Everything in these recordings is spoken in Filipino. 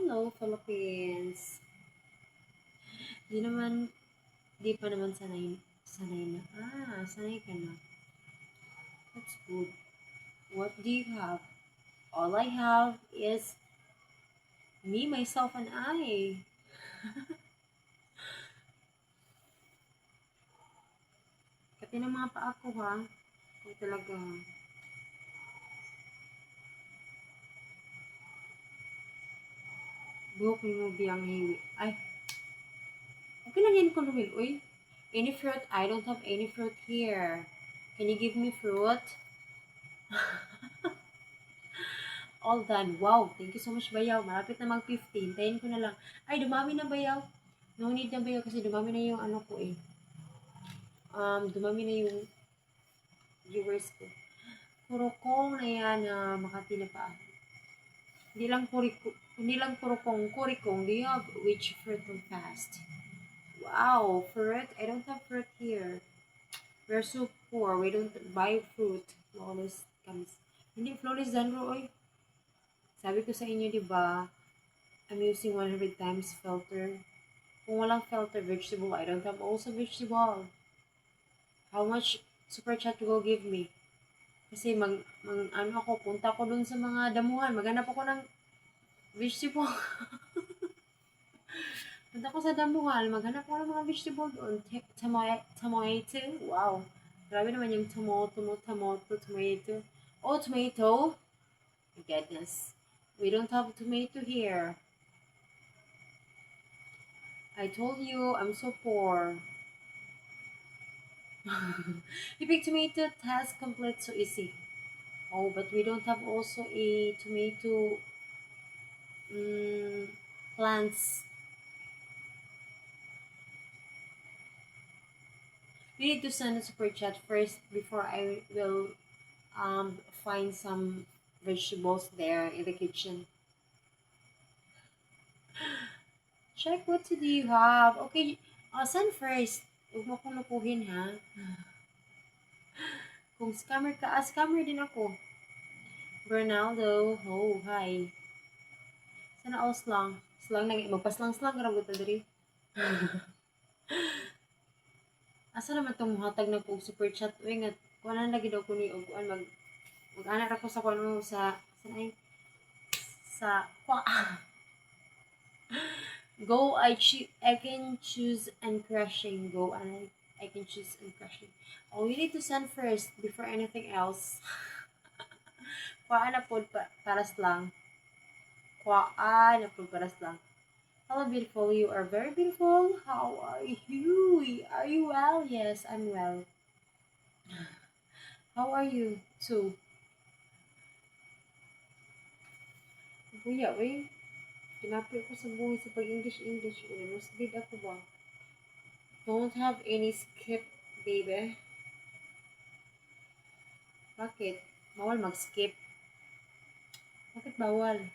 Hello, Philippines. Di naman, di pa naman sanay na. Sanay ka na. That's good. What do you have? All I have is me, myself, and I. Kati ng mga paa ko, ha? Kung talaga. Buhok mo biyang hiwi. Ay, okay lang yan, Kulwil. Uy, any fruit? I don't have any fruit here. Can you give me fruit? All done. Wow, thank you so much, Bayaw. Malapit na mag-15. Tayin ko na lang. Ay, dumami na, Bayaw. No need na, Bayaw, kasi dumami na yung ano ko eh. Dumami na yung viewers ko. Kurokong na yan na Makati na pa. Hindi lang kurokong. Do you have which fruit from fast? Wow, fruit? I don't have fruit here. We're so poor. We don't buy fruit. Flawless comes. Hindi, flawless Zanro, oy. Sabi ko sa inyo, di ba, I'm using 100 times filter. Kung walang filter vegetable, I don't have also vegetable. How much super chat will give me? Kasi ano ako, punta ko dun sa mga damuhan, maghanap ako ng vegetable. Punta ko sa damuhan, maghanap ako ng mga vegetable doon. Tomato, wow. Grabe naman yung tomato. Oh, tomato. My goodness. We don't have tomato here. I told you, I'm so poor. You pick tomato, task complete, so easy. Oh, but we don't have also a tomato plants. We need to send a super chat first before I will find some vegetables there in the kitchen. Check what do you have. Okay, send first. Huwag mo akong lupuhin, ha? Kung scammer ka, scammer din ako. Bernaldo, oh, hi. Sana all slang. Slang na, magpaslang-slang ka rabuta diri. Asa naman itong hatag na kong super chat? Uy, nga, kung ano lagi daw ko ni Uguan, mag-anak ako sa kung sa kwa. Go, I can choose and crushing. Go, and I can choose and crushing. Oh, you need to send first before anything else. Kwaan na po paras lang. Kwaan na po paras lang. Hello, beautiful. You are very beautiful. How are you? Are you well? Yes, I'm well. How are you too? Kuya, uy. Kinapit ko sa buhay sa pag-English. Mas did ako ba? Don't have any skip, baby. Bakit? Bawal mag-skip. Bakit bawal?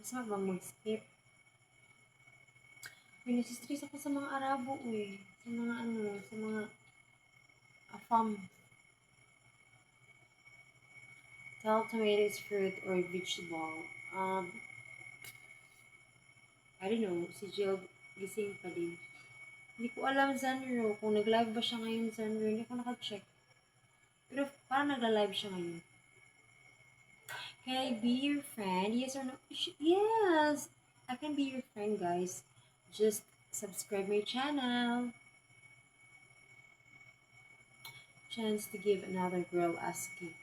Masama bang mag-skip? May nasistress ako sa mga Arabo, eh. Sa mga afam. Tell tomatoes, fruit, or vegetable. I don't know. Si Jill gising pa din. Hindi ko alam, Zanro. Kung nag-live ba siya ngayon, Zanro. Hindi ko naka-check. Pero parang nagla-live siya ngayon. Can I be your friend? Yes or no? Yes! I can be your friend, guys. Just subscribe my channel. Chance to give another girl asking.